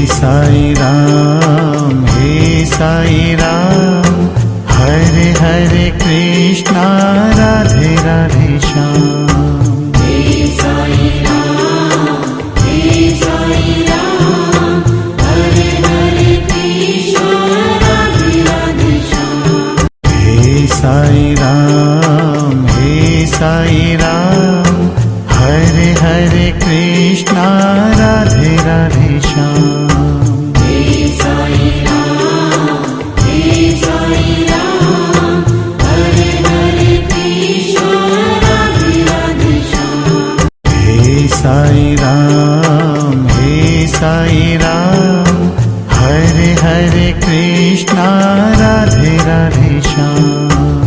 Sai Ram, हे Sai Ram, Hare Hare Krishna, Radhe Radhe Shyam. हे Sai Ram, हे Sai Ram, Hare Hare Krishna, Radhe Radhe Shyam. हे Sai Ram, हे Sai Ram, Hare Hare Krishna, Radhe Radhe Shyam. हे Sai Ram, हे Sai Ram, Hare Hare Krishna, Radhe Radhe Shyam. हे Sai Ram, हे Sai Ram, Hare Hare Krishna, Radhe Radhe Shyam.